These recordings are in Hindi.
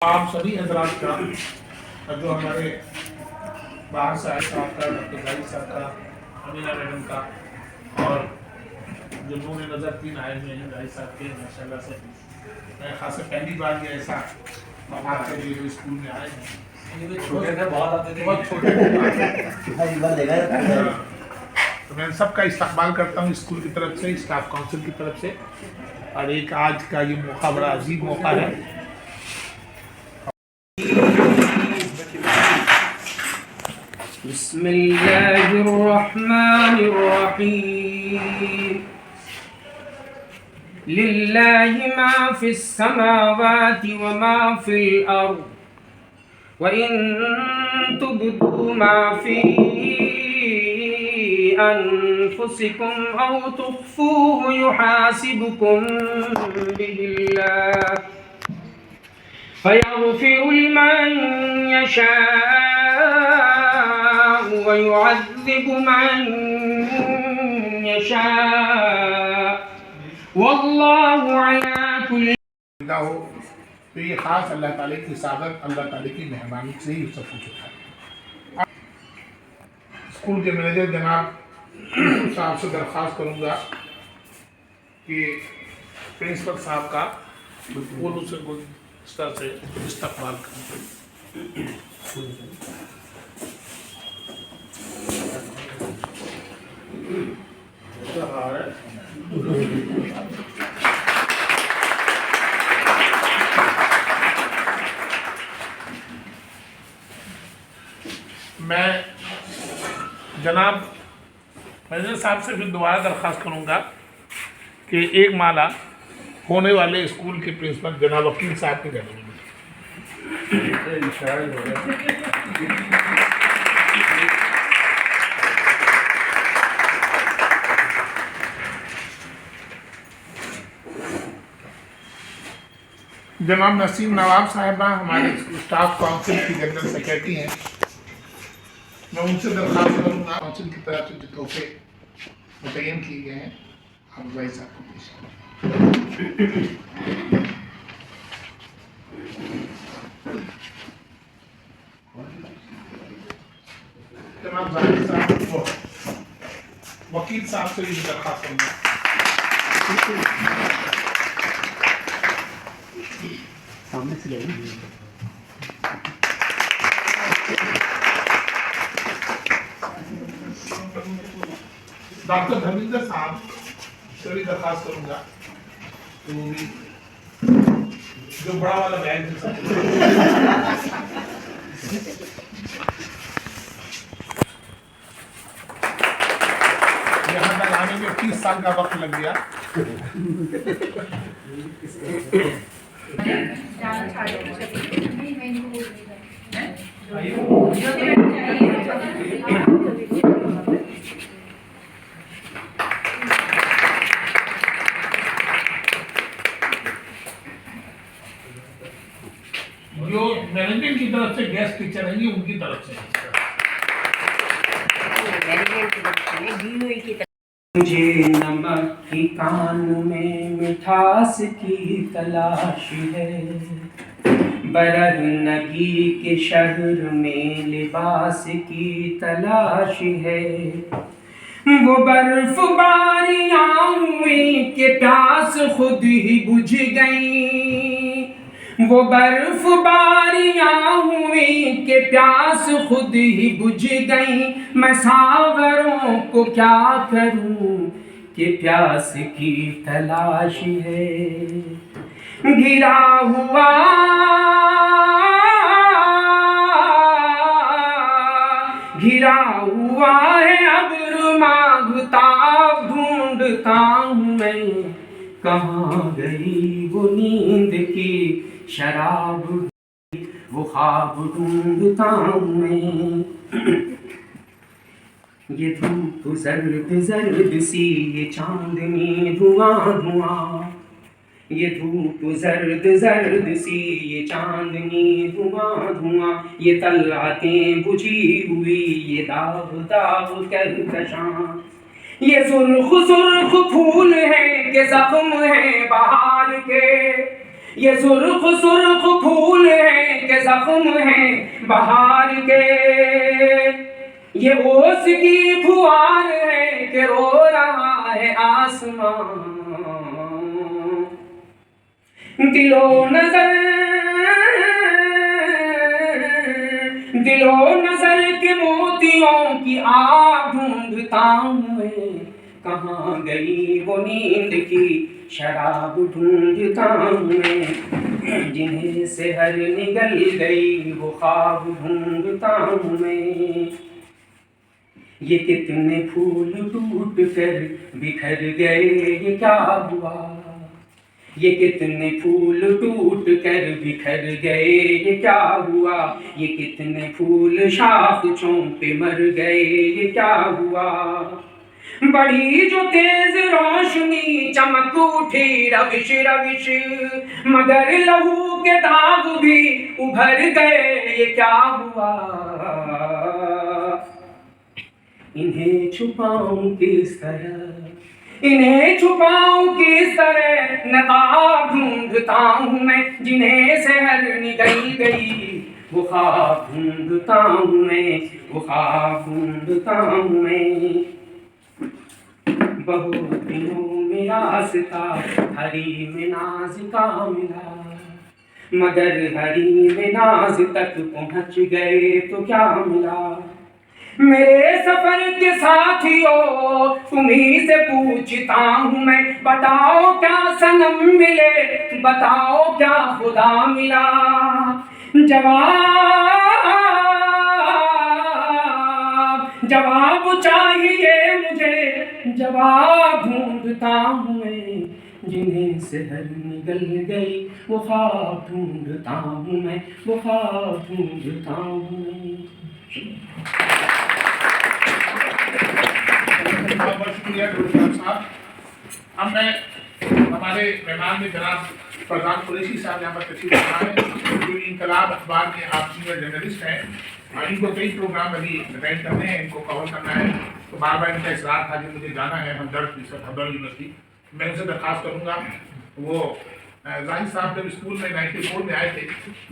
आप सभी हजरात का जो हमारे बाहर से आए साहब का, डॉक्टर जाहिद साहब का, अमीना मैडम का और जो नूर नज़र 3 आए हुए हैं जाहिद साहब के, माशाल्लाह से मैं खास पहली बार ये ऐसा बात के लिए जो स्कूल में आए हैं। छोटे थे, बहुत आते थे, बहुत छोटे तो मैं सबका इस्तकबाल करता हूँ स्कूल की तरफ से, स्टाफ काउंसिल की तरफ से। और एक आज का ये मौका बड़ा अजीब मौका है। बिस्मिल्लाहिर्रहमानिर्रहीम। लिल्लाहि मा फिस्समावाति व मा फिल अर्द व इन तुब्दू मा फी अनफुसिकुम औ तुख्फूहु युहासिबुकुम बिहिल्लाह फयग़फ़िरु लिमन यशाअ व युअज़्ज़िबु मन यशाअ वल्लाहु अला कुल्लि हो तो ये खास अल्लाह ताला की सादत, अल्लाह ताला की मेहरबानी से ही सब कुछ होता है। स्कूल के मैनेजर जनाब साहब से दरख्वास्त करूंगा कि प्रिंसिपल साहब का उर्दू से गुलस्ता से इस्तकबाल करें। मैं जनाब मैनेजर साहब से फिर दोबारा दरख्वास्त करूंगा कि एक माला होने वाले स्कूल के प्रिंसिपल जनाब वकील साहब के घर में जनाब नसीम नवाब साहिबा हमारे स्टाफ काउंसिल की जनरल सेक्रेटरी हैं। मैं उनसे दरख्वास्त करूँगा काउंसिल की तरफ से जो तोहफे मुतय्यन किए गए हैं आप भाई साहब को पेश जनाब जाहिद साहब वकील साहब से भी दरख्वास्त करूँगा। सामने से जाइए। डॉक्टर धर्मेंद्र साहब से भी दरख्वास्त करूंगा तो भी जो बड़ा वाला बैग दे सकते यहाँ तक आने में 30 साल का वक्त लग गया। जो मैनेजमेंट की तरफ से गेस्ट टीचर है ये उनकी तरफ से मुझे नमक की कान में मिठास की तलाश है, बरह नगी के शहर में लिबास की तलाश है। वो बर्फ बारियां हुई कि प्यास खुद ही बुझ गई, वो बर्फ बारियां हुई कि प्यास खुद ही बुझ गई। मैं सागरों को क्या करूं कि प्यास की तलाश है। घिरा हुआ है अब्र मांगता ढूंढता हूँ मैं, कहाँ गई वो नींद की शराब, वो ख्वाब ढूंढता हूँ मैं। ये धूप जर्द जर्द सी, ये चांदनी धुआं धुआं, ये धूप जर्द जर्द सी, ये चांदनी धुआं धुआं, ये तलवातें बुझी हुई, ये दाग दाग कहकशां, ये सुर्ख सुर्ख फूल है कि जख्म है बहार के, ये सुर्ख सुर्ख फूल है जख्म हैं बहार के, ये ओस की फुहार है कि रो रहा है आसमान। दिलो नजर के मोतियों की आग ढूंढता हूँ मैं, कहाँ गई वो नींद की शराब ढूंढता हूँ मैं, जिन्हें सेहर निगल गई वो ख्वाब ढूंढता हूँ मैं। ये कितने फूल टूट कर बिखर गए, ये क्या हुआ? ये कितने फूल टूट कर बिखर गए, ये क्या हुआ? ये कितने फूल शाखों पे मर गए, ये क्या हुआ? बड़ी जो तेज रोशनी चमक उठी रविश रविश, मगर लहू के दाग भी उभर गए, ये क्या हुआ? इन्हें छुपाऊं किस तरह, इन्हें छुपाऊं किस तरह, नकाब ढूंढता हूँ मैं, जिन्हें सहर निकल गई वो ख्वाब ढूंढता हूँ मैं, वो ख्वाब ढूंढता हूँ मैं। बहुत दिनों में रास्ता हरी में नाज का मिला, मगर हरी में नाज तक पहुँच गए तो क्या मिला? मेरे सफर के साथियों तुम्ही से पूछता हूँ मैं, बताओ क्या सनम मिले, बताओ क्या खुदा मिला? जवाब चाहिए मुझे, जवाब ढूंढता हूँ मैं, जिन्हें सहर निगल गई वो ख्वाब ढूंढता हूँ मैं, वो ख्वाब ढूंढता हूँ मैं। बहुत बहुत शुक्रिया डॉक्टर साहब। अब मैं हमारे मेहमान में जनाब प्रधान कुरैशी साहब यहाँ पर तशरीफ लाए हैं, जो इनकलाब अखबार में आप सीनियर जर्नलिस्ट हैं और इनको कई प्रोग्राम अभी अटेंड करने हैं, इनको कवर करना है, तो बार बार इनका इसरार था कि मुझे जाना है हमदर्द यूनिवर्सिटी। मैं उनसे दरख्वास्त करूँगा, वो जाहिद साहब जब स्कूल में 94 में आए थे,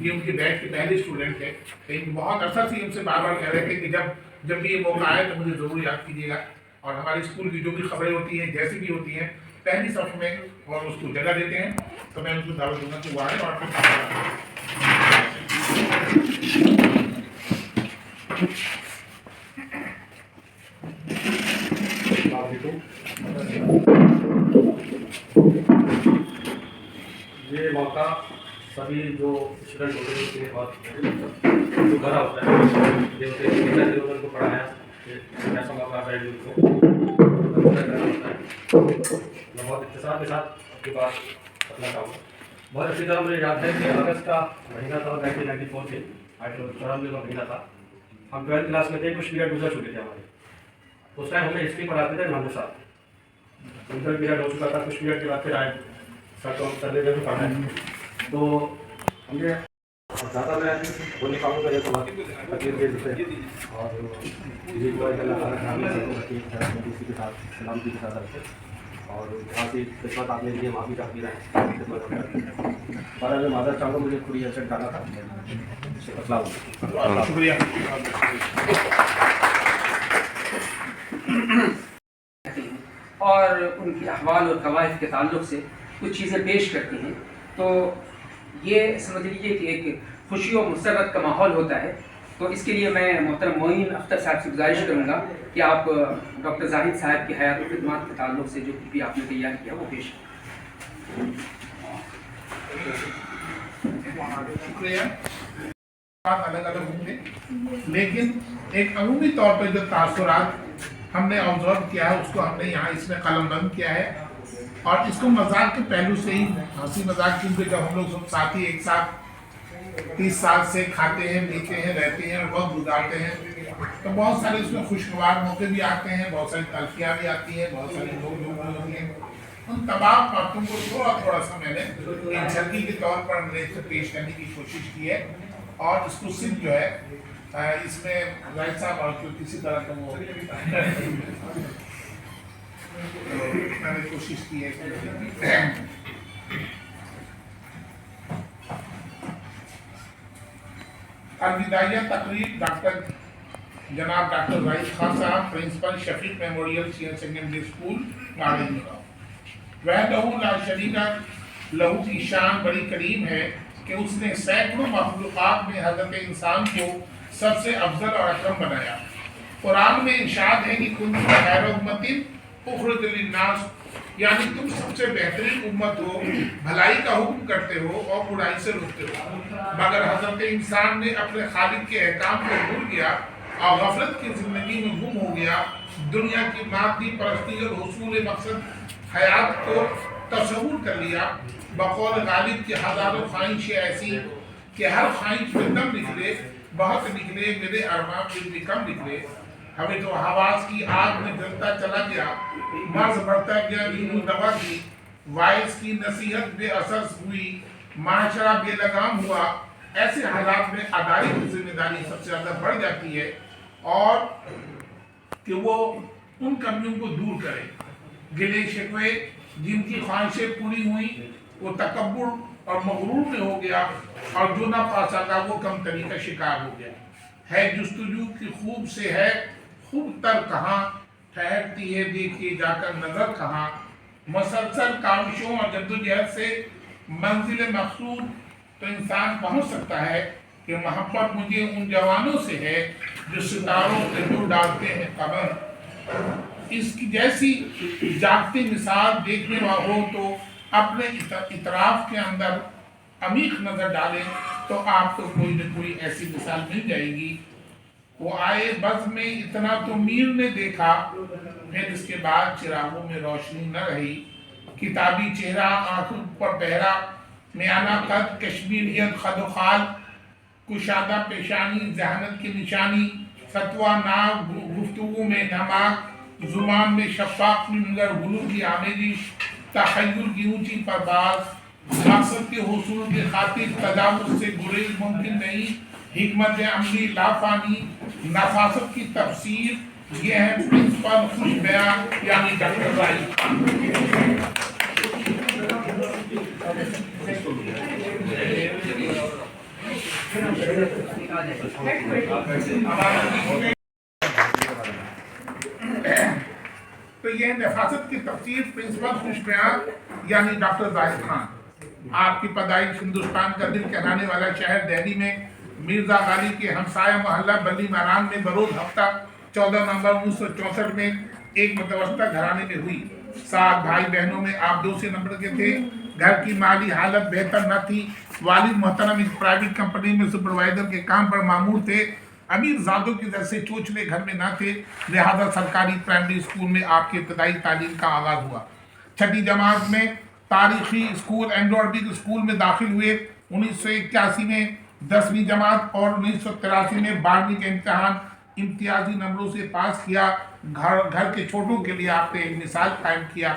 ये उनके बैच के पहले स्टूडेंट थे, लेकिन बहुत अरसा से उनसे बार बार कह रहे थे कि जब भी ये मौका आए तो मुझे ज़रूर याद कीजिएगा, और हमारे स्कूल की जो भी खबरें होती हैं जैसी भी होती हैं पहली सफ में और उसको जगह देते हैं, तो मैं उनको दावत दूंगा कि वो आए और ये मौका सभी जो स्टूडेंट होते हैं उसके और जो भरा होता है, ये होते हैं उनको पढ़ाया, ऐसा मौका आता है उनको मैं बहुत इत्तेसार के साथ आपके पास अपना चाहूँगा। बहुत अच्छी तरह मुझे याद है कि अगस्त का महीना था, 1994 से 1994 का महीना था। हम 12th क्लास में थे, कुछ पीरियड गुजर चुके थे हमारे, उस टाइम हमें हिस्ट्री पढ़ाते थे इमाम साहब, उनका पीरियड हो चुका था, कुछ पीरियड के बाद फिर आए सर को सर्वे में भी पढ़ा है, तो हमने ज़्यादा मैं बोलने पाऊँगा ये तो तकलीफ दे देते हैं और किसी के साथ सलामती के साथ रखते और वहाँ से खिदमत आपने लिए माफ़ी चाहती रहे पर मैं माजर चाहूँगा, मुझे पूरी एसेट डाला था शुक्रिया। और उनकी अहवाल और कवायद के ताल्लुक़ से कुछ चीज़ें पेश करती हैं, तो ये समझ लीजिए कि एक खुशी और मुसरत का माहौल होता है। तो इसके लिए मैं मोहतरम मोइन अख्तर साहब से गुजारिश करूँगा कि आप डॉक्टर जाहिद साहब की हयात और खिदमत के ताल्लुक़ से जो भी आपने तैयार किया वो पेश शुक्रिया। अलग अलग होंगे, लेकिन एक अमूमी तौर पर जो तासुरात हमने ऑब्जर्व किया है उसको हमने यहाँ इसमें कलमबंद किया है, और इसको मजाक के पहलू से ही, हंसी मजाक, क्योंकि जब हम लोग सब साथी एक साथ 30 साल से खाते हैं, पीते हैं, रहते हैं और वक्त गुजारते हैं, तो बहुत सारे उसमें खुशगवार मौके भी आते हैं, बहुत सारी तलखियाँ भी आती हैं, बहुत सारी लोग भी होती हैं। उन तमाम बातों को थोड़ा सा मैंने एक झलकी के तौर पर अंग्रेज से पेश करने की कोशिश की है, और इसको सिर्फ जो है इसमें जाहिद साहब और किसी तरह का वो मैंने कोशिश की है। अलविदाइया तकरीब जनाब डॉक्टर राइस खान साहब, principal Shafiq memorial senior secondary school garden. वह लहू ला शरीका लहू की शान बड़ी करीम है कि उसने सैकड़ों मखलूक़ात में हज़रत इंसान को सबसे अफजल और अकरम बनाया। कुरान में इरशाद है कि कुंतुम खैर उम्मतिन उखरिजत लिन्नास, यानी तुम सबसे बेहतरीन उम्मत हो, भलाई का हुक्म करते हो और बुराई से रोकते हो। मगर हज़रत इंसान ने अपने खालिक के अहकाम को भूल गया और गफलत की ज़िंदगी में गुम हो गया। दुनिया की मादी परस्ती और हुसूल मकसद हयात को तस्वुर कर लिया। बकौल गालिब की हज़ारों ख्वाहिशें ऐसी कि हर ख्वाहिश में दम निकले, बहुत निकले, मेरे अरमान में भी कम निकले। हमें तो हवास की आग में जलता चला गया, मर्ज बढ़ता गया, नींबू दवा की वाइस की नसीहत बेअसर हुई, माशरा बेलगाम हुआ। ऐसे हालात में अदाई की जिम्मेदारी सबसे ज़्यादा बढ़ जाती है और कि वो उन कमियों को दूर करे। गिले शिकवे जिनकी ख्वाहिशें पूरी हुई वो तकब्बुर और मगरूर में हो गया और जो ना पा सका वो कम तरी का शिकार हो गया। है जुस्तजू की खूब से है खूब तर कहाँ, ठहरती है देखिए जाकर नजर कहाँ। मसलसल काविशों और जद्दोजहद से मंजिल मकसूद तो इंसान पहुंच सकता है कि मोहब्बत मुझे उन जवानों से है जो सितारों पे दूर डालते हैं कमर। इसकी जैसी जागती मिसाल देखने वाला हो तो अपने इतराफ के अंदर अमीक नजर डालें तो आपको कोई न कोई ऐसी मिसाल मिल जाएगी। वो आए बज़ में इतना तो मीर ने देखा, फिर इसके बाद चिरागों में रोशनी न रही। किताबी चेहरा आंखों पर बहरा, म्याना कद कश्मीरियत खदोखाल, कुशादा पेशानी जहानत की निशानी, फतवा नाव गुफ्तगू में नमाक, जुबान में शफाक मगर गुलू की आमेजिश, तखय्युल की ऊंची परवाज़, मकसद के हुसूल के खातिर तजावुज़ से गुरेज मुमकिन नहीं, हिकमत अमली लाफानी, नफासत की तफसीर। ये है प्रिंसिपल खुश बयान यानी डॉक्टर राइस खान। तो ये नफासत की तफसीर प्रिंसिपल खुश बयान यानी डॉक्टर राइस खान। आपकी पैदाइश हिंदुस्तान का दिल कहलाने वाला शहर दिल्ली में मिर्जा गालिब के हमसाया मोहल्ला बल्ली मैरान में बरोज हफ्ता 14 नवंबर 1964 में एक मतवस्ता घराने में हुई। 7 भाई बहनों में आप 2 नंबर के थे। घर की माली हालत बेहतर न थी। वालिद मोहतरम एक प्राइवेट कंपनी में सुपरवाइजर के काम पर मामूर थे। अमीर ज़ादों की तरह से चोचले घर में न थे, लिहाजा सरकारी प्राइमरी स्कूल में आपकी इब्तदाई तालीम का आगाज़ हुआ। 6ठी जमात में तारीखी स्कूल एंग्लो अरबिक स्कूल में दाखिल हुए। 1981 में 10वीं जमात और 1983 में 12वीं के इम्तिहान इम्तियाजी नंबरों से पास किया। घर के छोटों के लिए आपने एक मिसाल कायम किया।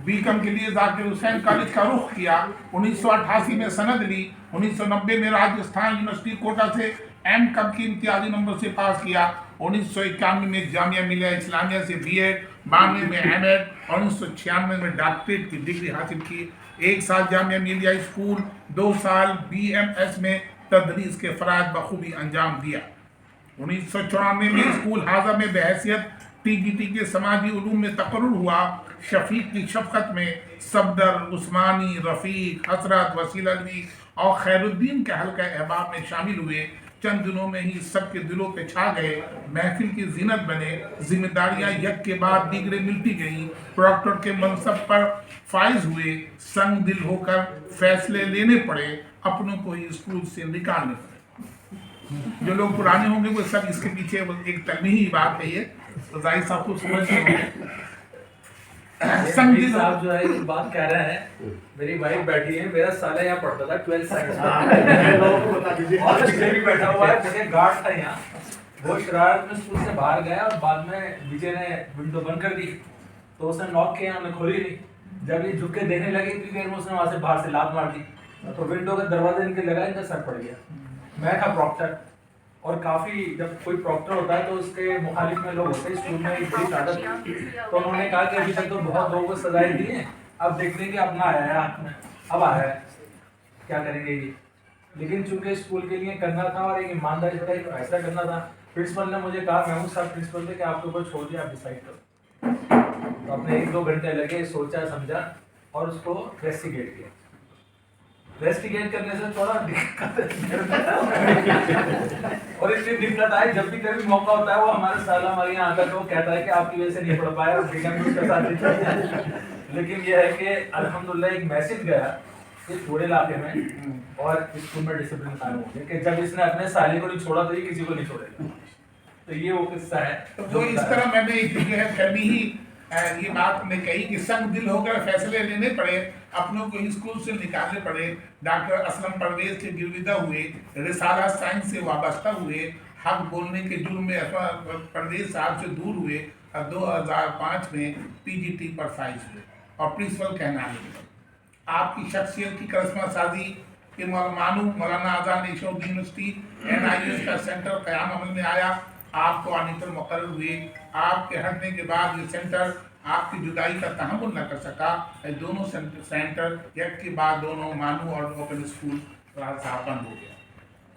बीकम के लिए जाकिर हुसैन कॉलेज का रुख किया। 1988 में सनद ली। 1990 में राजस्थान यूनिवर्सिटी कोटा से M.Com की इम्तियाजी नंबर से पास किया। 1991 में जामिया मिलिया इस्लामिया से B.Ed, 92 में M.Ed और 1996 में डॉक्टरेट की डिग्री हासिल की। 1 साल जामिया मिलिया स्कूल, 2 साल BMS में तदरीस के फ़राइज़ बखूबी अंजाम दिया। 1994 में स्कूल हाजा में बहैसियत TGT के समाजी उलूम में तकर्रुर हुआ। शफीक की शफ़क़त में सफदर, उस्मानी, रफ़ीक, हसरत, वसील अली और खैरुद्दीन के हल्का अहबाब में शामिल हुए। चंद दिनों में ही सबके दिलों पे छा गए, महफिल की जीनत बने। जिम्मेदारियां यक के बाद दीगरे मिलती गईं। प्रॉक्टर के मनसब पर फाइज हुए। संग दिल होकर फैसले लेने पड़े, अपनों को ही स्कूल से निकालने पड़े। जो लोग पुराने होंगे वो सब इसके पीछे एक तलमीही बात है। ये तो जाहिर साहब को समझते होंगे। संगीत साहब जो है ये बात कह रहे हैं, मेरी वाइफ बैठी है, मेरा साला यहाँ पढ़ता था 12th साइंस और पीछे भी बैठा हुआ है, पीछे गार्ड था यहाँ। वो शरारत में स्कूल से बाहर गया और बाद में विजय ने विंडो बंद कर दी, तो उसने नॉक किया, हमने खोली नहीं। जब ये झुक के देखने लगे इतनी देर में उसने वहाँ से बाहर से लात मार दी, तो विंडो का दरवाजा इनके लगा, इनका सर पड़ गया। मैं था प्रॉक्टर, और काफ़ी जब कोई प्रॉक्टर होता है तो उसके मुखालिफ में लोग होते हैं स्कूल में एक बड़ी ताकत। तो उन्होंने कहा कि अभी तक तो बहुत लोगों को सजाएं दी हैं, अब देखते हैं कि अपना आया है हाथ में, अब आया है, क्या करेंगे ये। लेकिन चूंकि स्कूल के लिए करना था और एक ईमानदारी से एक फैसला करना था, प्रिंसिपल ने मुझे कहा, महमूद साहब प्रिंसिपल थे, कि आपके ऊपर छोड़ दिया, आप डिसाइड करो। तो अपने 1-2 घंटे लगे, सोचा समझा और उसको रेस्टिगेट किया। रेस्टिगेट करने से थोड़ा दिक्कत और इतनी दिक्कत आई, जब भी कभी मौका होता है वो हमारे साल हमारे यहाँ आकर वो कहता है कि आपकी वजह से नहीं पढ़ पाया, उसके साथ। लेकिन ये है कि अल्हम्दुलिल्लाह एक मैसेज गया इस पूरे इलाके में और स्कूल में डिसिप्लिन कायम हो गया कि जब इसने अपने साले को नहीं छोड़ा तो ये किसी को नहीं छोड़ेगा। तो ये वो किस्सा है। तो वो इस तरह मैंने एक जो है कभी ही ये बात हमने कही कि संग दिल होकर फैसले लेने पड़े, अपनों को स्कूल से निकालने पड़े। डॉक्टर असलम परवेज से गिरविदा हुए, रिसाला साइंस से वाबस्ता हुए, हक बोलने के जुर्म में परवेज साहब से दूर हुए और 2005 में पीजीटी पर फाइज हुए और प्रिंसिपल कहना लगे। आपकी शख्सियत की करिश्मा साजी के मानू मौलाना आज़ाद नेशनल यूनिवर्सिटी NIUS का सेंटर क़याम अमल में आया। आपको ऑडिटर मुकर्रर हुए। आपके हटने के बाद ये सेंटर आपकी जुदाई का तहम्मुल न कर सका। दोनों सेंटर एक के बाद दोनों मानू और ओपन स्कूल बंद हो गया।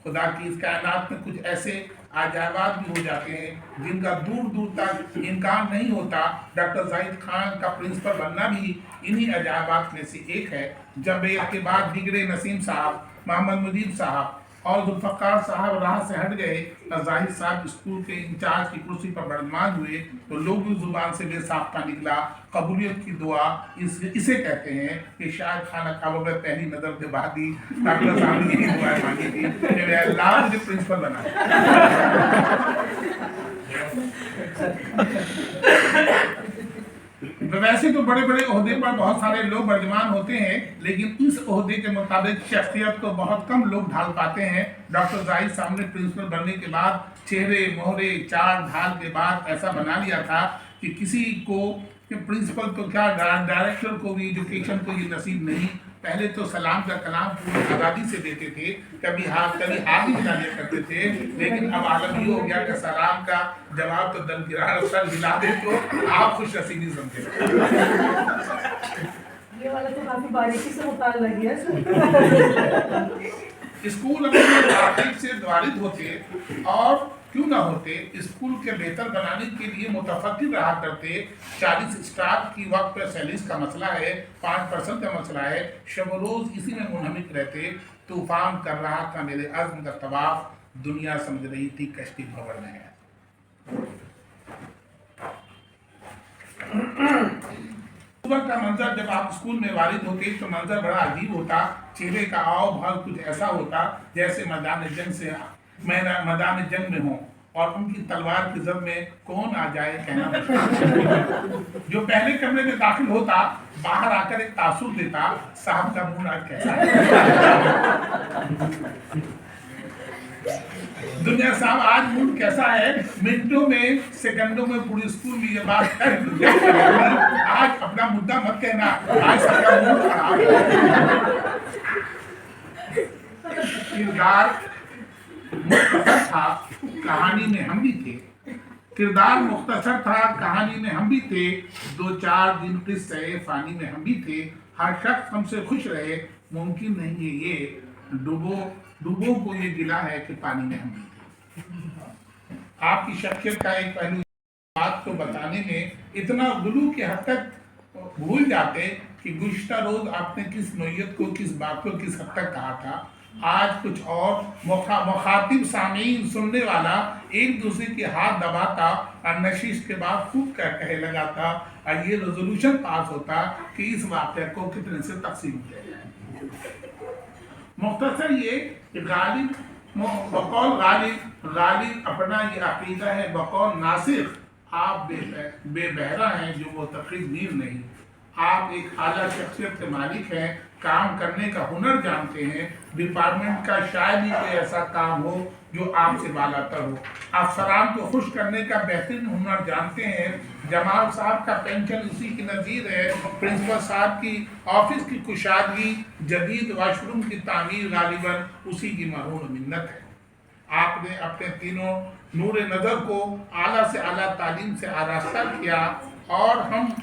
खुदा की इस कायनात में कुछ ऐसे आजाबात भी हो जाते हैं जिनका दूर दूर तक इम्कान नहीं होता। डॉक्टर जाहिद खान का प्रिंसिपल बनना भी इन्हीं अजाबात में से एक है। जब एक के बाद बिगड़े नसीम साहब, मोहम्मद मुजीब साहब और जुल्फ़कार साहब राह से हट गए और जाहिद साहब स्कूल के इंचार्ज की कुर्सी पर बर्तमान हुए तो लोग की जुबान से बेसाख्ता निकला। कबूलियत की दुआ इसे कहते हैं कि शायद खाना काबा में पहली नजर के बाद ही डॉक्टर साहब ने यही दुआ मांगी थी कि अल्लाह मुझे प्रिंसिपल बना। वैसे तो बड़े बड़े ओहदे पर बहुत सारे लोग वर्जमान होते हैं, लेकिन इस ओहदे के मुताबिक शख्सियत को बहुत कम लोग ढाल पाते हैं। डॉक्टर जाहिद साहब ने प्रिंसिपल बनने के बाद चेहरे मोहरे चार ढाल के बाद ऐसा बना लिया था कि किसी को कि प्रिंसिपल तो क्या डायरेक्टर को भी एजुकेशन को ये नसीब नहीं। पहले तो सलाम का कलाम पूरी आज़ादी से देते थे, कभी हाथ ही मिला दिया करते थे, लेकिन अब आलम ये हो गया कि सलाम का जवाब तो दमकिरार सर हिला दे तो आप खुश नसीबी समझे। ये वाला तो काफी बारीकी से मुताल लगी है। स्कूल अगर तारीख से द्वारित होते और क्यों ना होते, स्कूल के बेहतर बनाने के लिए मुतफक्किर रहा करते। 40 स्टाफ की वक्त पर सैलरीज का मसला है, 5% का मसला है, शब रोज इसी में मुनहमिक रहते। तूफान कर रहा था मेरे अज़्म का तवाफ, दुनिया समझ रही थी कश्ती भंवर में है। सुबह का मंजर जब आप स्कूल में वारिद होते तो मंजर बड़ा अजीब होता। चेहरे का आओ भाव कुछ ऐसा होता जैसे मैदान जंग में हो और उनकी तलवार की जब में कौन आ जाए कहना मुश्किल। जो पहले कमरे में दाखिल होता बाहर आकर एक तासुर देता, साहब का मूड आज कैसा है। दुनिया साहब आज मूड कैसा है, मिनटों में सेकंडों में पूरी स्कूल में ये बात कर आज अपना मुद्दा मत कहना, आज सबका मूड खराब है। किरदार मुख्तसर था, कहानी में हम भी थे। किरदार मुख्तसर था, कहानी में हम भी थे। 2-4 दिन किस्से फानी में हम भी थे। हर शख्स हमसे खुश रहे, मुमकिन नहीं है ये डूबो को ये गिला है कि पानी में हम भी थे। आपकी शख्सियत का एक पहलू बात को बताने में इतना गुलू के हद तक भूल जाते कि गुज़श्ता रोज आपने किस नोयत को, किस बात को किस हद तक कहा था, आज कुछ और। मुखातिब सामीन सुनने वाला एक दूसरे के हाथ दबाता और नशीश के बाद खूब कहे लगाता और ये रेजोल्यूशन पास होता कि इस वाक़े को कितने से तकसीम किया जाए। मुख्तसर ये गालिब बकौल गालिब अपना ये अकीदा है, बकौल नासिख आप बेबहरा हैं जो वो तकरीर नहीं। आप एक आला शख्सियत के मालिक हैं, काम करने का हुनर जानते हैं। डिपार्टमेंट का शायद ही कोई ऐसा काम हो जो आपसे बालातर हो। अफसरान को खुश करने का बेहतरीन हुनर जानते हैं। जमाल साहब का पेंशन उसी की नज़ीर है। प्रिंसिपल साहब की ऑफिस की कुशादगी, जदीद वाशरूम की तामीर गालिबन उसी की मरहूम मिन्नत है। आपने अपने तीनों नूर नज़र को आला से आला तालीम से आरास्ता किया और हम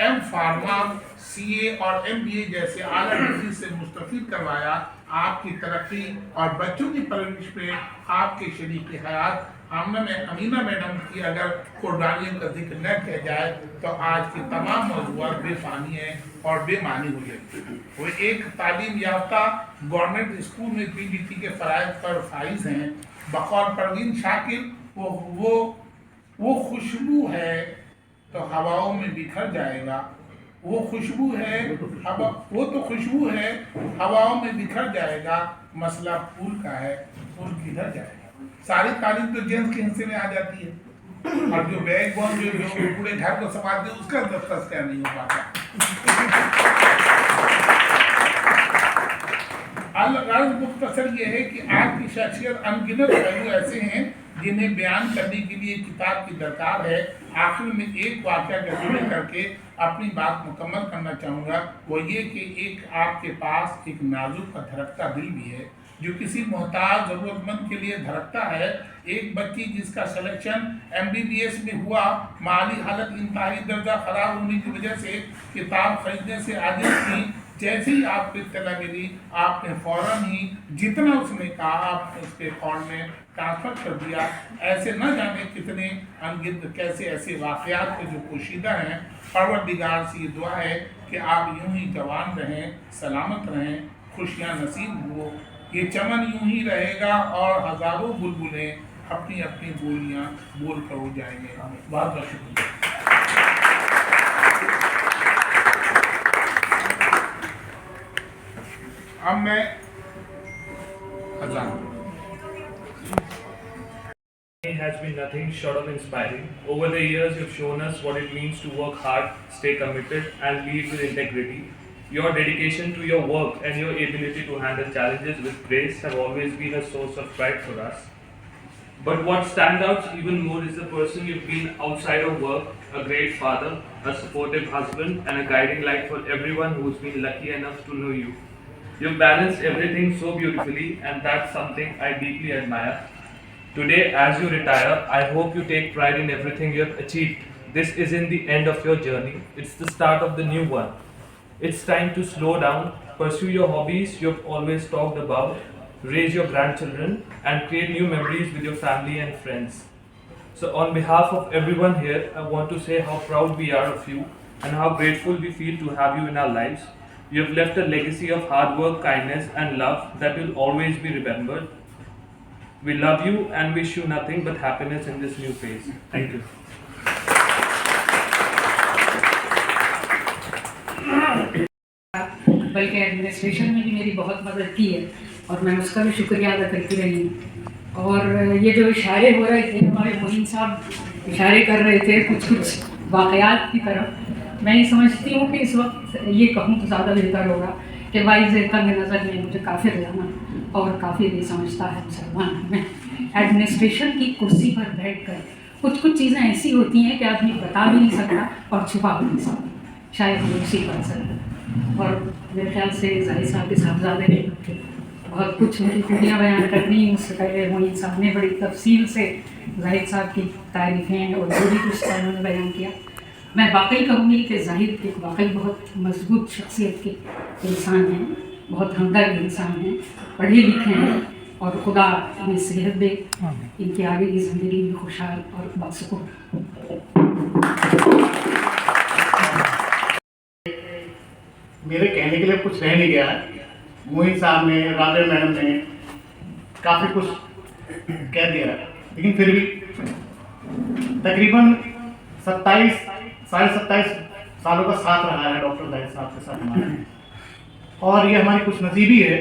M.Pharma, CA और MBA जैसे आला डिग्री से मुस्तफीद करवाया। आपकी तरक्की और बच्चों की परवरिश में आपके शरीक हयात अमीना मैडम की अगर कुर्बानियों का जिक्र न किया जाए तो आज की तमाम मौजूद बेफानी है और बेमानी हो जाएगी। वो एक तालीम याफ्ता गवर्नमेंट स्कूल में पीबीटी के फ़राइज़ पर फाइज हैं। बकौल परवीन शाकिर वो खुशबू है तो हवाओं में बिखर जाएगा। वो खुशबू है वो तो खुशबू है हवाओं में बिखर जाएगा। मसला फूल का है, फूल किधर जाएगा। सारी तारीफ तो जेंट्स के हिस्से में आ जाती है और जो बैग बॉन जो पूरे घर को संभालते उसका तस्करा नहीं हो पाता। मुख्तसर ये है कि आपकी शख्सियत अनगिनत पहलू ऐसे हैं जिन्हें बयान करने के लिए किताब की दरकार है। आखिर में एक वाक़या का जिक्र करके अपनी बात मुकम्मल करना चाहूँगा। वो ये कि एक आपके पास एक नाजुक और धड़कता दिल भी है जो किसी मोहताज ज़रूरतमंद के लिए धड़कता है। एक बच्ची जिसका सिलेक्शन MBBS में हुआ, माली हालत इंतहाई दर्जा ख़राब होने की वजह से किताब खरीदने से आजिज़ थी। जैसे ही आपको इत्तला मिली आपने फ़ौरन ही जितना उसने कहा आपने उसके अकाउंट में ट्रांसफ़र कर दिया। ऐसे न जाने कितने अनगिनत कैसे ऐसे वाक़यात के जो पोशीदा हैं। परवरदिगार से ये दुआ है कि आप यूं ही जवान रहें, सलामत रहें, खुशियाँ नसीब हो। ये चमन यूं ही रहेगा और हज़ारों बुलबुलें अपनी अपनी बोलियाँ बोल कर हो जाएंगे। बहुत बहुत शुक्रिया। अब मैं अज़ान has been nothing short of inspiring. Over the years, you've shown us what it means to work hard, stay committed, and lead with integrity. Your dedication to your work and your ability to handle challenges with grace have always been a source of pride for us. But what stands out even more is the person you've been outside of work, a great father, a supportive husband, and a guiding light for everyone who's been lucky enough to know you. You've balanced everything so beautifully, and that's something I deeply admire. Today, as you retire, I hope you take pride in everything you have achieved. This isn't the end of your journey, it's the start of the new one. It's time to slow down, pursue your hobbies you've always talked about, raise your grandchildren, and create new memories with your family and friends. So on behalf of everyone here, I want to say how proud we are of you and how grateful we feel to have you in our lives. You have left a legacy of hard work, kindness, and love that will always be remembered. We love you and wish you nothing but happiness in this new phase. Thank you. बल्कि एडमिनिस्ट्रेशन में भी मेरी बहुत मदद की है और मैं उसका भी शुक्रिया अदा करती रही हूँ। और ये जो इशारे हो रहे थे, हमारे मोहिन साहब इशारे कर रहे थे कुछ वाक़यात की तरफ। मैं ये समझती हूँ कि इस वक्त ये कहूँ तो ज़्यादा बेहतर होगा कि वाइज़ तंग नज़र में मुझे काफ़िर जाना और काफ़ी भी समझता है मुसलमान में। एडमिनिस्ट्रेशन की कुर्सी पर बैठकर कुछ चीज़ें ऐसी होती हैं कि आदमी बता भी नहीं सकता और छुपा भी नहीं सकता। शायद हम उसी पर असर। और मेरे ख्याल से जाहिर साहब के साहबजादे ने बहुत कुछ उनकी खूबियाँ बयान करनी, उससे पहले मोइन साहब ने बड़ी तफसील से जाहिर साहब की तारीफ़ें और जो भी कुछ उन्होंने बयान किया। मैं वाकई कहूँगी कि जाहिर एक वाकई बहुत मजबूत शख्सियत के इंसान हैं, बहुत हमदर्द इंसान हैं, पढ़े लिखे हैं और खुदा इन्हें सेहत दे, इनकी आगे की ज़िंदगी में खुशहाल और बासुकून। मेरे कहने के लिए कुछ रह नहीं गया है। मोहित साहब ने, राबे मैडम ने काफ़ी कुछ कह दिया है, लेकिन फिर भी तकरीबन 27 सालों का साथ रहा है डॉक्टर जाहिद साहब के साथ हमारा। और ये हमारी खुश नसीबी है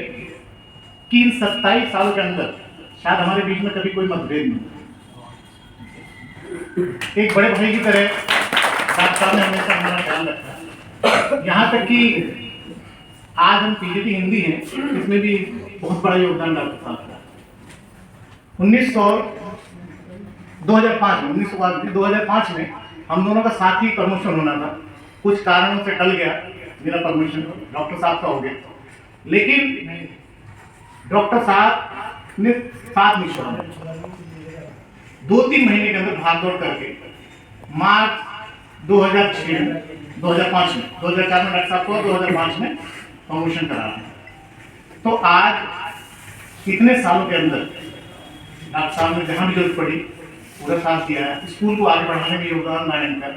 कि इन 27 सालों के अंदर शायद हमारे बीच में कभी कोई मतभेद नहीं। एक बड़े भाई की तरह साहब ने हमेशा हमारा ख्याल रखा है। यहाँ तक कि आज हम पीजीटी हिंदी हैं, इसमें भी बहुत बड़ा योगदान डॉक्टर साहब का। 2005 में हम दोनों का साथ ही प्रमोशन होना था। कुछ कारणों से टल गया मेरा प्रमोशन, डॉक्टर साहब का हो गया, लेकिन डॉक्टर साहब ने साथ नहीं छोड़ा। 2-3 महीने के अंदर भाग दौड़ करके मार्च 2005 में 2004 में डॉक्टर साहब को 2005 में प्रमोशन करा। तो तो आज इतने सालों के अंदर डॉक्टर साहब ने जहाँ भी जरूरत पड़ी पूरा साथ दिया है, स्कूल को आगे बढ़ाने में योगदान दान कर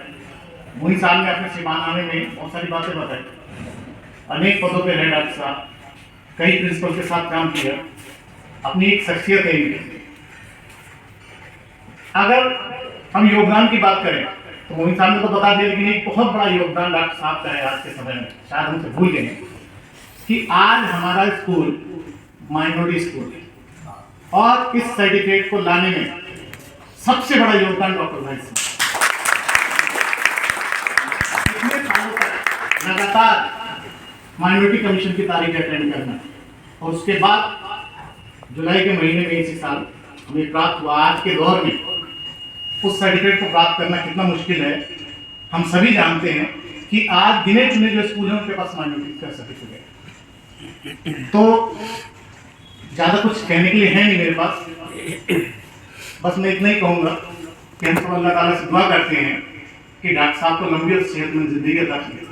मोहिन साहब ने अपने सिमान आने में बहुत सारी बातें बताई, अनेक पदों पे रहे डॉक्टर साहब, कई प्रिंसिपल के साथ काम किया, अपनी एक शख्सियत है इनकी। अगर हम योगदान की बात करें तो मोहिन साहब ने तो बता दिया, लेकिन एक बहुत बड़ा योगदान डॉक्टर साहब का है आज के समय में, शायद हमसे भूल गए कि आज हमारा स्कूल माइनॉरिटी स्कूल है और इस सर्टिफिकेट को लाने में सबसे बड़ा योगदान डॉक्टर भाई सिंह। इतने सालों तक लगातार माइनॉरिटी कमीशन की तारीख अटेंड करना और उसके बाद जुलाई के महीने में इसी साल हमें प्राप्त हुआ। आज के दौर में उस सर्टिफिकेट को प्राप्त करना कितना मुश्किल है हम सभी जानते हैं कि आज गिने चुने जो स्कूल हैं उनके पास माइनॉरिटी का सर्टिफिकेट। तो ज़्यादा कुछ कहने के लिए है नहीं मेरे पास, बस मैं इतना ही कहूँगा कि हम सब अल्लाह ताला से दुआ करते हैं कि डॉक्टर साहब को लंबी और सेहतमंद जिंदगी अता कीजिए।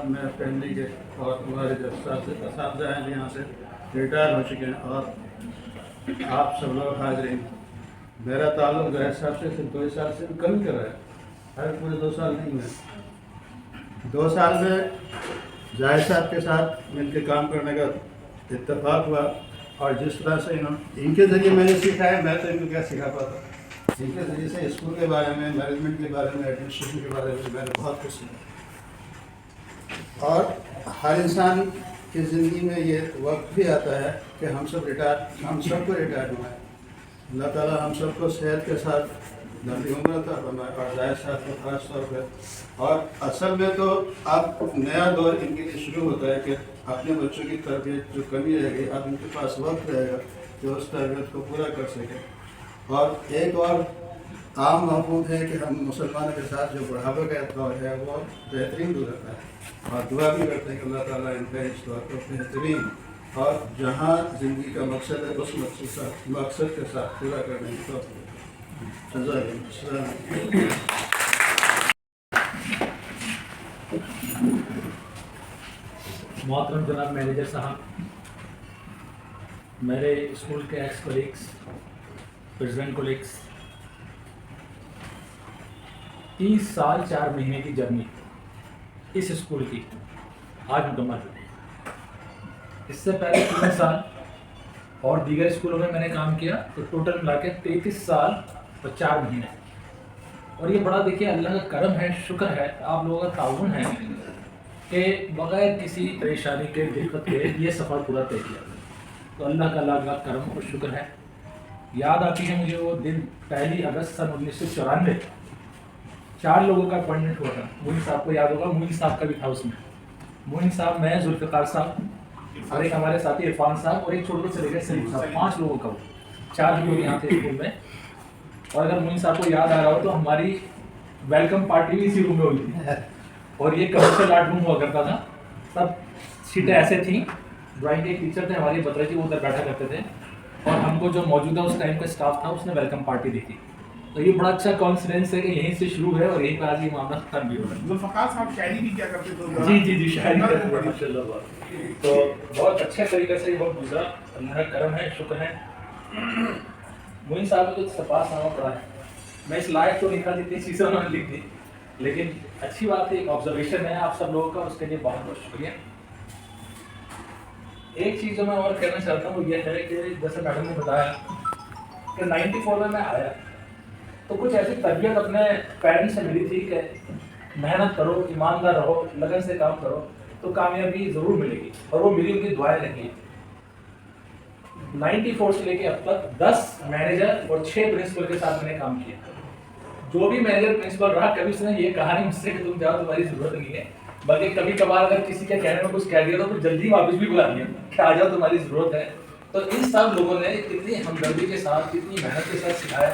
मैं फैमिली के और हमारे जो साहब हैं यहाँ से रिटायर हो चुके हैं और आप सब लोग हाजिर। मेरा ताल्लुक जाहिर साहब से सिर्फ 2 साल से कम कर रहा है, हर पूरे 2 साल नहीं हुए। 2 साल में जाहिर साहब के साथ मिलकर काम करने का इत्तेफाक हुआ और जिस तरह से इनके ज़रिए मैंने सीखा है, मैं तो इनको क्या सिखा पाता। इनके ज़रिए से स्कूल के बारे में, मैनेजमेंट के बारे में, एडमिनिस्ट्रेशन के बारे में मैंने बहुत कुछ सीखा। और हर इंसान की ज़िंदगी में ये वक्त भी आता है कि हम सबको रिटायर होना है। अल्लाह ताला हम सबको सेहत के साथ लंबी उम्र अता फरमाए और जाहिर साथ में खास तौर पर। और असल में तो अब नया दौर इनके लिए शुरू होता है कि अपने बच्चों की तरबियत जो कमी रह गई, अब इनके पास वक्त रहेगा कि उस तरबियत को पूरा कर सके। और एक और आम महबूब है कि हम मुसलमानों के साथ जो बुढ़ापे का दौर है वो बेहतरीन गुजरता है और दुआ भी करते हैं कि अल्लाह ताला इनका इस दौर को बेहतरीन और जहाँ ज़िंदगी का मकसद है उस मकसद के साथ पूरा करने की तौफीक मोहतरम जनाब मैनेजर साहब, मेरे स्कूल के एक्स कोलीग्स, प्रेसिडेंट कोलीग्स, 30 साल 4 महीने की जर्नी इस स्कूल की आज मुकम्मल हुई। इससे पहले 3 साल और दीगर स्कूलों में मैंने काम किया, तो टोटल मिला के 33 साल और 4 महीने। और ये बड़ा देखिए अल्लाह का करम है, शुक्र है, आप लोगों का ताउन है कि बग़ैर किसी परेशानी के दिक्कत के ये सफ़र पूरा तय किया। तो अल्लाह का लाख लाख करम और शुक्र है। याद आती है मुझे वो दिन 1 अगस्त सन 1994, 4 लोगों का अपॉइंटमेंट हुआ था। मोइन साहब को याद होगा, मोइन साहब का भी था उसमें। मोइन साहब, मैं, जुल्फ़िकार साहब और एक हमारे साथी इरफान साहब और एक छोटे से लेकर सलीम साहब, 5 लोगों का वो 4 लोग यहाँ थे स्कूल में। और अगर मोइन साहब को याद आ रहा हो तो हमारी वेलकम पार्टी भी इसी रूम में हुई थी और ये कमर्शियल आर्ट रूम हुआ करता था। सब सीटें ऐसे थी, ड्राइंग के एक टीचर थे हमारे बत्रा जी, वो उधर बैठा करते थे और हमको जो मौजूदा उस टाइम का स्टाफ था उसने वेलकम पार्टी दी थी। तो ये बड़ा अच्छा कॉन्फिडेंस है कि यहीं से शुरू है और यहीं पर आज ये मामला खत्म भी हो रहा है। जुल्फ़िकार साहब शायरी भी क्या करते थे? जी शायरी करते थे माशाल्लाह। तो बहुत अच्छे तरीके से ये वक्त गुजरा, अल्लाह का करम है, शुक्र है। मोइन साहब को तो सपासनामा पड़ा है, मैं इस लायक तो लिखा जितनी चीज़ें उन्होंने लिख दी, लेकिन अच्छी बात है, एक ऑब्जर्वेशन है आप सब लोगों का, उसके लिए बहुत बहुत शुक्रिया। एक चीज़ जो मैं और कहना चाहता हूँ वो ये है कि जैसे मैडम ने बताया कि 94 में मैं आया तो कुछ ऐसी तरबियत अपने पेरेंट्स से मिली थी कि मेहनत करो, ईमानदार रहो, लगन से काम करो तो कामयाबी ज़रूर मिलेगी, और वो मिली, उनकी दुआएं लगी। 94 से लेके अब तक 10 मैनेजर और 6 प्रिंसिपल के साथ मैंने काम किया। जो भी मैनेजर प्रिंसिपल रहा, कभी उसने ये कहा नहीं मुझसे कि तुम जाओ, तुम्हारी ज़रूरत नहीं है, बल्कि कभी कभार अगर किसी के कहने में कुछ कह दिया तो जल्दी वापस भी बुला लिया कि आ जाओ, तुम्हारी ज़रूरत है। तो इन सब लोगों ने कितनी हमदर्दी के साथ, कितनी मेहनत के साथ सिखाया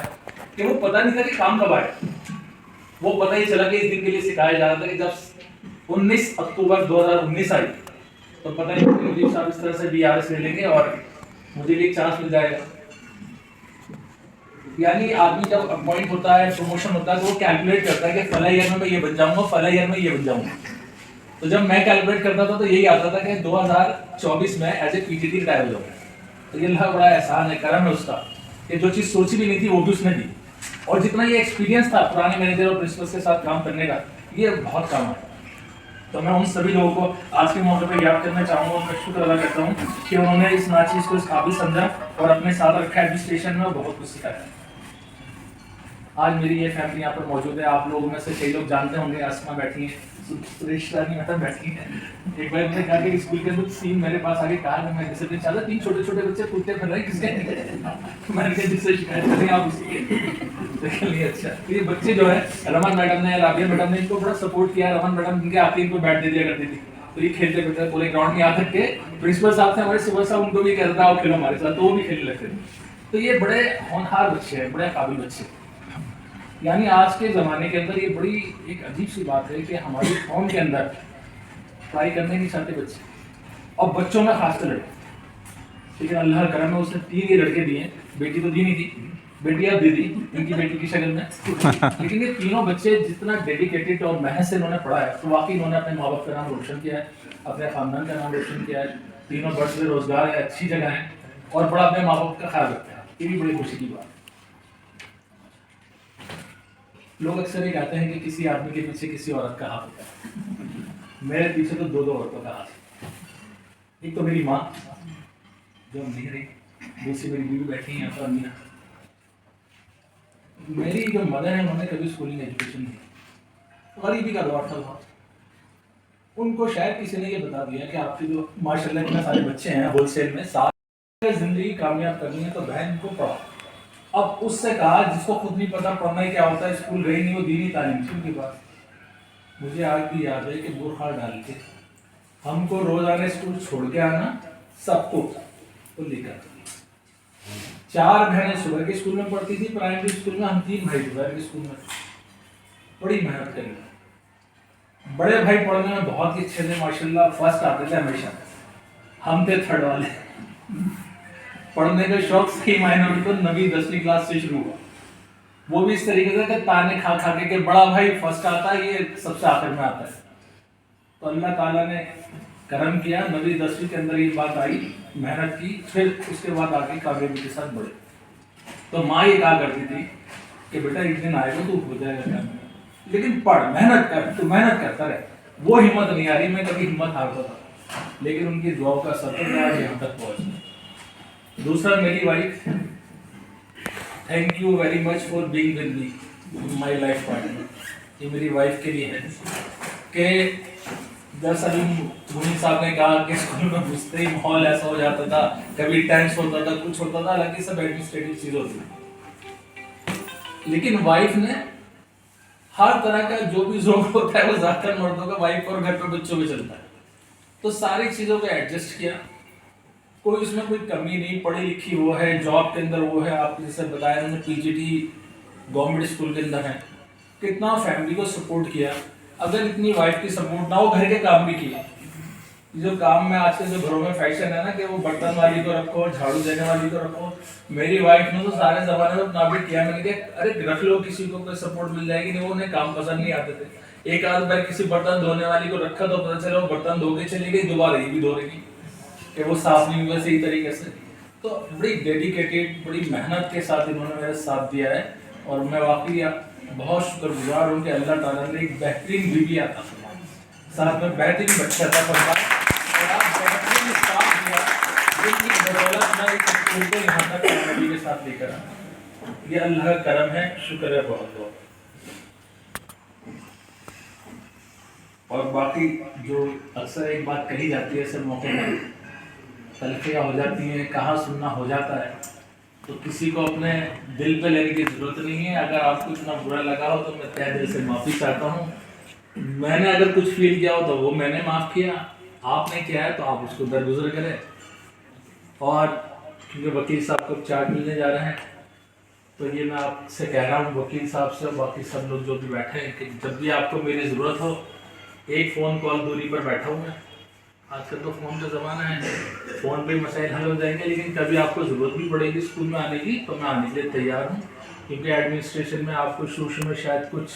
कि वो पता नहीं था कि काम कब आए। वो पता ही चला कि इस दिन के लिए सिखाया जा रहा था कि जब 19 अक्टूबर 2019 आई तो पता नहीं मुझे साहब इस तरह से BRS ले लेंगे और मुझे भी एक चांस मिल जाएगा। यानी आदमी जब अपॉइंट होता है, प्रमोशन होता है, तो वो कैलकुलेट करता है कि फला ईयर में मैं ये बन जाऊंगा, फला ईयर में ये बन जाऊंगा। तो जब मैं कैलकुलेट करता था तो यही आता था कि 2024 में एज ए पीजीटी रिटायर हो जाऊंगा। तो ये अल्लाह बड़ा एहसान है, करम है उसका कि जो चीज़ सोची भी नहीं थी वो भी उसने दी। और जितना ये एक्सपीरियंस था पुराने मैनेजर और प्रिंसिपल के साथ काम करने का, ये बहुत काम है। तो मैं उन सभी लोगों को आज के मौके पर याद करना चाहूँगा, उनका शुक्र अदा करता हूँ कि उन्होंने इस नाचीज़ को इस काबिल समझा और अपने साथ रखा एडमिनिस्ट्रेशन में बहुत कुछ सिखाया। आज मेरी ये फैमिली यहाँ पर मौजूद है। आप लोगों में से कई लोग जानते होंगे, आसमा बैठी है, सुरेश रानी मैडम बैठी है। एक बार मैंने कहा कि स्कूल के अंदर सीन मेरे पास आगे कहा कि मैं डिसिप्लिन चाहता, 3 छोटे-छोटे बच्चे कूदते फिर रहे किसके मैंने कहा जिससे शिकायत करें आप उसकी। लेकिन ये अच्छा, तो ये बच्चे जो है रमन मैडम ने, राबिया मैडम ने इनको बड़ा सपोर्ट किया। रमन मैडम इनके आते ही इनको बैट दे दिया करती थी, तो ये खेलते फिरते पूरे ग्राउंड में यहाँ तक के प्रिंसिपल साहब थे हमारे सुबह साहब, उनको भी कहता था आओ खेलो हमारे साथ, तो वो भी खेलने लगते थे। तो ये बड़े होनहार बच्चे हैं, बड़े काबिल बच्चे। यानी आज के ज़माने के अंदर ये बड़ी एक अजीब सी बात है कि हमारी कौम के अंदर पढ़ाई करने नहीं चाहते बच्चे, और बच्चों में खासकर लड़के। लेकिन अल्लाह का करम है, उसने 3 ये लड़के दिए, बेटी तो दी नहीं थी, बेटी अब दे दी इनकी बेटी की शक्ल में। लेकिन ये तीनों बच्चे जितना डेडिकेटेड और मेहनत से इन्होंने पढ़ा है, तो वाकई इन्होंने अपने माँ बाप का नाम रोशन किया है, अपने ख़ानदान का नाम रोशन किया है। तीनों बड़े से रोजगार है, अच्छी जगह है और बड़ा अपने माँ बाप का ख्याल रखते हैं। ये भी बड़ी खुशी की बात है। लोग अक्सर ये कहते हैं कि किसी आदमी के पीछे किसी औरत का हाथ होता है। मेरे पीछे तो 2 औरतों का हाथ है। एक तो मेरी माँ जो नहीं रही, दूसरी मेरी बीवी बैठी है यहाँ पर अमीना। मेरी जो मदर है उन्होंने कभी स्कूलिंग एजुकेशन नहीं, गरीबी का दौर था बहुत। उनको शायद किसी ने ये बता दिया कि आपके जो माशाल्लाह इतने सारे बच्चे हैं होलसेल में, साथ जिंदगी कामयाब करनी है तो बहन को पढ़ाओ। अब उससे कहा जिसको खुद नहीं पता पढ़ना ही क्या होता है, स्कूल गई नहीं, वो दीनी तालीम थी उनके पास। मुझे आज भी याद है कि बुरखा डाल के हमको रोज आने स्कूल छोड़ के आना, सबको तो लेकर 4 बहनें सुबह के स्कूल में पढ़ती थी, प्राइमरी स्कूल में, हम 3 भाई दोपहर के स्कूल में। बड़ी मेहनत करी। बड़े भाई पढ़ने में बहुत ही अच्छे थे माशाल्लाह, फर्स्ट आते थे हमेशा, हम थे थर्ड वाले। पढ़ने का शौक सही मायने में तो 9वीं 10वीं क्लास से शुरू हुआ। वो भी इस तरीके से कि ताने खा खा के बड़ा भाई फर्स्ट आता है, ये सबसे आखिर में आता है। तो अल्लाह ताला ने करम किया, 9वीं 10वीं के अंदर ये बात आई, मेहनत की, फिर उसके बाद आगे कामयाबी के साथ बढ़े। तो माँ ये कहा करती थी कि बेटा एक दिन आएगा तो हो जाएगा, लेकिन पढ़, मेहनत कर, तू मेहनत करता रहे। वो हिम्मत नहीं आ रही, मैं कभी हिम्मत हारता था, लेकिन उनकी दुआ का असर आज यहाँ तक पहुँचा। दूसरा मेरी wife, thank you very much for being with me my life partner. ये मेरी वाइफ के लिए है कि जैसा भी मुनीम साहब ने कहा कि स्कूल में घुसते ही माहौल ऐसा हो जाता था, कभी टेंस होता था, कुछ होता था, हालांकि सब एडमिनिस्ट्रेटिव चीज होती थी। लेकिन वाइफ ने हर तरह का जो भी जोक होता है वो ज्यादातर मर्दों का वाइफ और घर पे बच्चों में चलता है, तो सारी चीजों को एडजस्ट किया। कोई उसमें कोई कमी नहीं, पढ़ी लिखी वो है, जॉब के अंदर वो है, आप जैसे बताया उन्होंने पीजीटी गवर्नमेंट स्कूल के अंदर है, कितना फैमिली को सपोर्ट किया। अगर इतनी वाइफ की सपोर्ट ना हो, घर के काम भी किए। जो काम में आजकल जो घरों में फैशन है ना कि वो बर्तन वाली को रखो, झाड़ू देने वाली को रखो, मेरी वाइफ ने तो सारे जमाने में अपना भी किया। मैंने कहा अरे रख लो, किसी को कोई सपोर्ट मिल जाएगी, नहीं वो उन्हें काम पसंद नहीं आते थे। एक आध बार किसी बर्तन धोने वाली को रखा तो पता चला वो बर्तन धो के चली गई, दोबारा ये भी धो रही कि वो साफ नहीं हुआ सही तरीके से। तो बड़ी डेडिकेटेड, बड़ी मेहनत के साथ इन्होंने मेरा साथ दिया है, और मैं वाकई बहुत शुक्रगुजार हूँ कि अल्लाह ताला ने एक बेहतरीन बीवी आता साथ में बेहतरीन बच्चा था फरमाया, और आप बेहतरीन साथ दिया, जिनकी बदौलत मैं इस स्कूल को यहाँ तक कामयाबी के साथ लेकर आया। ये अल्लाह का करम है, शुक्र है बहुत बहुत। और बाकी जो अक्सर एक बात कही जाती है ऐसे मौके पर, तलखियाँ हो जाती हैं, कहाँ सुनना हो जाता है, तो किसी को अपने दिल पे लेने की ज़रूरत नहीं है। अगर आपको इतना बुरा लगा हो तो मैं तहे दिल से माफ़ी चाहता हूँ। मैंने अगर कुछ फील किया हो तो वो मैंने माफ़ किया, आपने किया है तो आप उसको दरगुजर करें। और क्योंकि वकील साहब को चार्ज मिलने जा रहे हैं, तो ये मैं आपसे कह रहा हूँ वकील साहब से, बाकी सब लोग जो भी बैठे हैं, कि जब भी आपको मेरी ज़रूरत हो, एक फ़ोन कॉल दूरी पर बैठा हूँ मैं। आजकल तो फ़ोन का ज़माना है, फ़ोन पे मसाइल हल हो जाएंगे, लेकिन कभी आपको ज़रूरत भी पड़ेगी स्कूल में आने की, तो मैं आने के लिए तैयार हूँ। क्योंकि एडमिनिस्ट्रेशन में आपको शुरू में शायद कुछ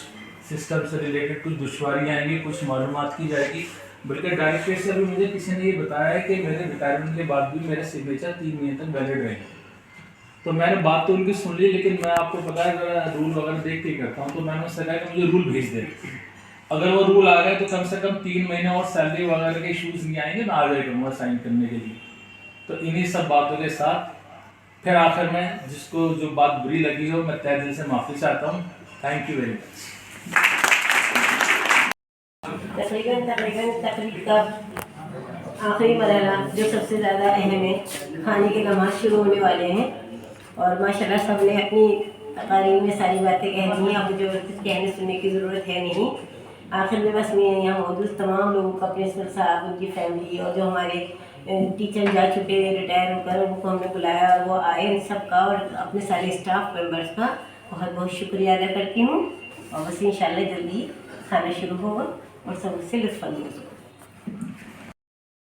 सिस्टम से रिलेटेड कुछ दुश्वारियाँ आएंगी, कुछ मालूमात की जाएगी। बल्कि डायरेक्टर से भी मुझे किसी ने ये बताया है कि मेरे रिटायरमेंट के बाद भी मेरे सिग्नेचर 3 महीने तक वैलिड रहेंगे। तो मैंने बात तो उनकी सुन ली, लेकिन मैं आपको पता है अगर रूल वगैरह देख के करता हूँ, तो मैंने उससे कहा कि मुझे रूल भेज दे। अगर वो रूल आ गए तो कम से कम 3 महीने और सैलरी वगैरह के इशूज़ नहीं आएंगे, मैं आ जाए करूँगा साइन करने के लिए। तो इन्हीं सब बातों के साथ फिर आखिर में जिसको जो बात बुरी लगी हो, मैं तहे दिल से माफ़ी चाहता हूँ। Thank you very much. तकरीब का आखिरी मरहला जो सबसे ज़्यादा अहम है, खाने के नमाज शुरू होने वाले हैं और माशाल्लाह सब ने अपनी तकारीर में सारी बातें कह दी हैं। अब मुझे कुछ कहने सुनने की ज़रूरत है नहीं। आखिर में बस मैं यहाँ मौजूद तमाम लोगों का, प्रिंसिपल साहब, उनकी फैमिली और जो हमारे टीचर जा चुके रिटायर होकर, उनको हमने बुलाया और वो आए, इन सब का और अपने सारे स्टाफ मेंबर्स का बहुत बहुत शुक्रिया अदा करती हूँ। और बस इंशाल्लाह जल्दी खाना शुरू होगा और सब उससे लुत्फ़ अंदोज़ होगा।